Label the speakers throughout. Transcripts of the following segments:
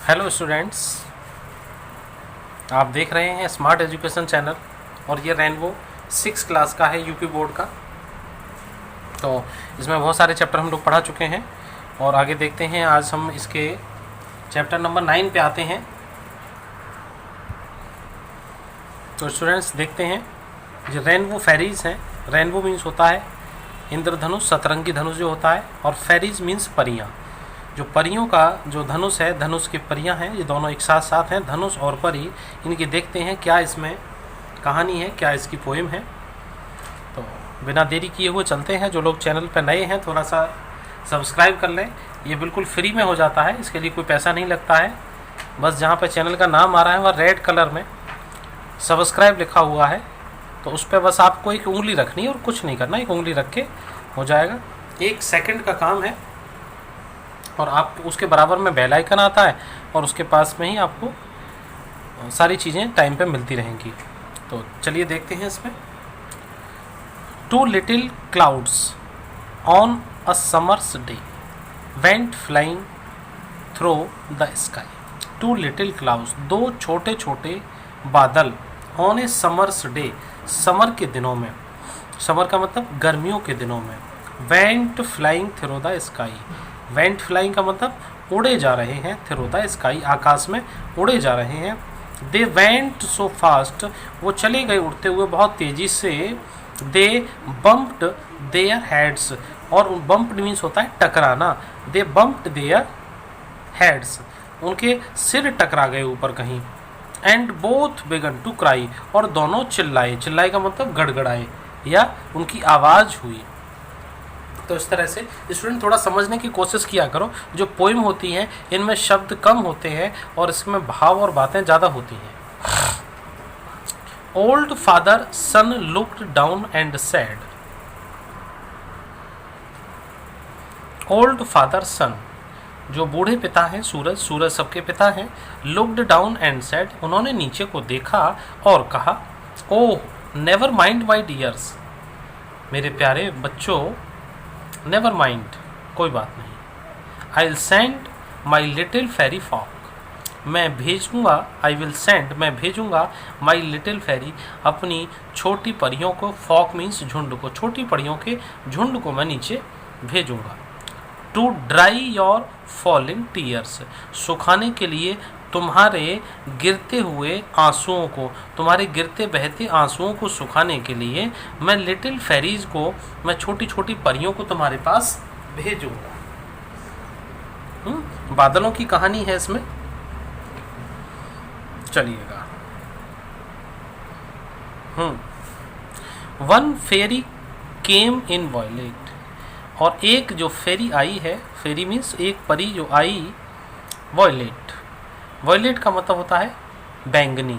Speaker 1: Hello students, आप देख रहे हैं स्मार्ट एजुकेशन चैनल और ये रेनबो 6 क्लास का है यूपी बोर्ड का। तो इसमें बहुत सारे चैप्टर हम लोग पढ़ा चुके हैं और आगे देखते हैं। आज हम इसके चैप्टर नंबर 9 पे आते हैं। तो स्टूडेंट्स देखते हैं, जो रेनबो फेरीज हैं। रेनबो मीन्स होता है इंद्रधनुष, सतरंगी धनुष जो होता है, और फेरीज मीन्स परियां। जो परियों का जो धनुष है, धनुष की परियां हैं, ये दोनों एक साथ साथ हैं, धनुष और परी। इनकी देखते हैं क्या इसमें कहानी है, क्या इसकी पोएम है। तो बिना देरी किए हुए चलते हैं। जो लोग चैनल पर नए हैं थोड़ा सा सब्सक्राइब कर लें, ये बिल्कुल फ्री में हो जाता है, इसके लिए कोई पैसा नहीं लगता है। बस जहाँ पर चैनल का नाम आ रहा है वह रेड कलर में सब्सक्राइब लिखा हुआ है, तो उस पर बस आपको एक उंगली रखनी है और कुछ नहीं करना। एक उंगली रख के हो जाएगा, 1 सेकंड का काम है। और आप उसके बराबर में बेल आइकन आता है और उसके पास में ही आपको सारी चीज़ें टाइम पे मिलती रहेंगी। तो चलिए देखते हैं इसमें। 2 little clouds on a summer's day went flying through the sky। 2 little clouds, 2 छोटे छोटे बादल, on a summer's day, summer के दिनों में, समर का मतलब गर्मियों के दिनों में, went flying through the sky। Went flying का मतलब उड़े जा रहे हैं, थ्रू द स्काई, आकाश में उड़े जा रहे हैं। दे वेंट सो फास्ट, वो चले गए उड़ते हुए बहुत तेज़ी से। दे बम्प्ड देयर हेड्स, और बम्प्ड मीन्स होता है टकराना। दे बम्प्ड देयर हेड्स, उनके सिर टकरा गए ऊपर कहीं। And both began to cry, और दोनों चिल्लाए। चिल्लाए का मतलब गड़गड़ाए या उनकी आवाज़ हुई। तो इस तरह से स्टूडेंट थोड़ा समझने की कोशिश किया करो। जो पोइम होती हैं इनमें शब्द कम होते हैं और इसमें भाव और बातें ज़्यादा होती हैं। Old father son looked down and said. Old father son, जो बूढ़े पिता हैं, सूरज, सूरज सबके पिता हैं। लुक्ड डाउन एंड सेड, उन्होंने नीचे को देखा और कहा, ओह नेवर माइंड माई डियर्स, मेरे प्यारे बच्चों, नेवर माइंड, कोई बात नहीं। I will send my little fairy folk, मैं भेजूँगा, आई विल सेंड, मैं भेजूँगा, माई लिटिल फेरी, अपनी छोटी परियों को, फॉक मीन्स झुंड को, छोटी परियों के झुंड को मैं नीचे भेजूँगा। To dry your falling tears, सुखाने के लिए तुम्हारे गिरते हुए आंसुओं को, तुम्हारे गिरते बहते आंसुओं को सुखाने के लिए मैं लिटिल फेरीज को, मैं छोटी छोटी परियों को तुम्हारे पास भेजूंगा। बादलों की कहानी है इसमें, चलिएगा। वन फेरी केम इन वॉयलेट, और एक जो फेरी आई है, फेरी मीन्स एक परी जो आई, वॉयलेट, वॉयलेट का मतलब होता है बैंगनी,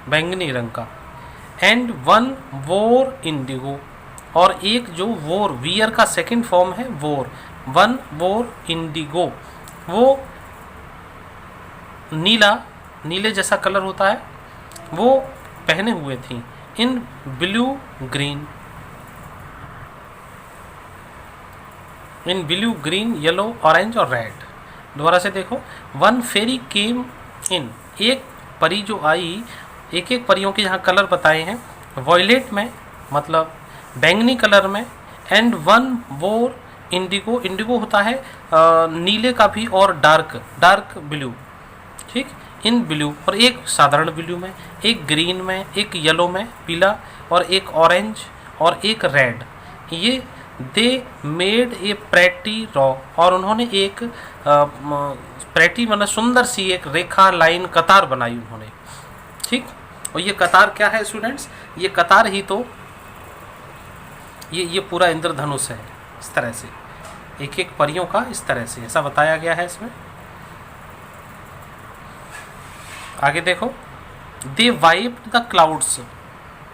Speaker 1: बैंगनी रंग का। एंड वन वोर इंडिगो, और एक जो वोर, वियर का सेकंड फॉर्म है वोर, वन वोर इंडिगो, वो नीला, नीले जैसा कलर होता है, वो पहने हुए थी। In blue green, in blue green yellow orange और रेड। दोबारा से देखो, वन फेरी केम इन, एक परी जो आई, एक एक परियों के यहाँ कलर बताए हैं, वॉयलेट में मतलब बैंगनी कलर में। एंड वन वोर इंडिगो, इंडिगो होता है नीले का भी, और डार्क, डार्क ब्लू, ठीक, इन ब्लू, और एक साधारण ब्लू में, एक ग्रीन में, एक येलो में पीला, और एक ऑरेंज, और एक रेड। ये they made a pretty raw, और उन्होंने एक प्रेटी मतलब सुंदर सी एक रेखा, लाइन, कतार बनाई उन्होंने, ठीक। और ये कतार क्या है स्टूडेंट्स, ये कतार ही तो ये पूरा इंद्रधनुष है। इस तरह से एक एक परियों का इस तरह से ऐसा बताया गया है इसमें। आगे देखो, they wiped the clouds,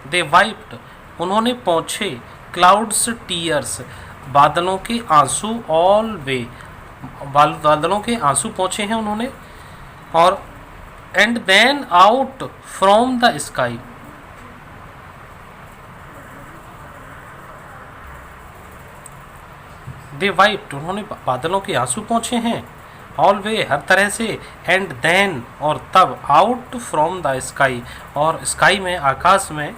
Speaker 1: they wiped, उन्होंने पोंछे, क्लाउड्स टीयर्स, बादलों के आंसू, ऑल वे, बादलों के आंसू पोंछे हैं उन्होंने। और and then out from the sky, they wiped, उन्होंने बादलों के आंसू पोंछे हैं। ऑल वे हर तरह से, एंड देन और तब, आउट फ्रॉम द स्काई और स्काई में आकाश में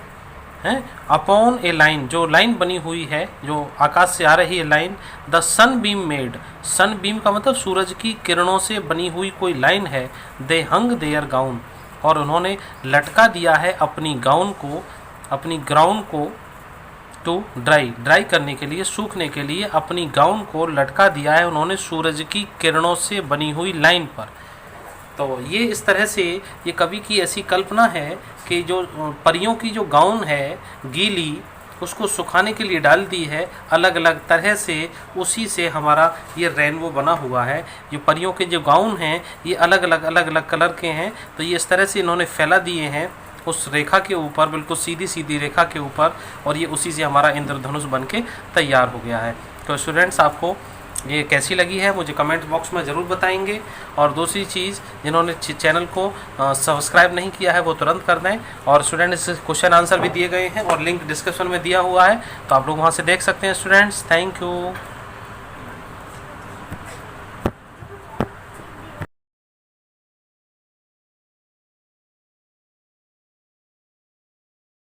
Speaker 1: है, अपॉन ए लाइन जो लाइन बनी हुई है, जो आकाश से आ रही है line, the sun beam made, sun beam का मतलब सूरज की किरणों से बनी हुई कोई लाइन है, दे हंग देयर गाउन और उन्होंने लटका दिया है अपनी गाउन को, अपनी ग्राउन को, टू ड्राई, ड्राई करने के लिए, सूखने के लिए अपनी गाउन को लटका दिया है उन्होंने सूरज की किरणों से बनी हुई लाइन पर। तो ये इस तरह से ये कवि की ऐसी कल्पना है कि जो परियों की जो गाउन है गीली, उसको सुखाने के लिए डाल दी है अलग अलग तरह से, उसी से हमारा ये रेनबो बना हुआ है। ये परियों के जो गाउन हैं ये अलग अलग कलर के हैं, तो ये इस तरह से इन्होंने फैला दिए हैं उस रेखा के ऊपर, बिल्कुल सीधी सीधी रेखा के ऊपर, और ये उसी से हमारा इंद्रधनुष बन के तैयार हो गया है। तो स्टूडेंट्स आपको ये कैसी लगी है मुझे कमेंट बॉक्स में ज़रूर बताएंगे। और दूसरी चीज़, जिन्होंने चैनल को सब्सक्राइब नहीं किया है वो तुरंत कर दें। और स्टूडेंट इस क्वेश्चन आंसर भी दिए गए हैं और लिंक डिस्क्रिप्शन में दिया हुआ है, तो आप लोग वहाँ से देख सकते हैं स्टूडेंट्स। Thank you.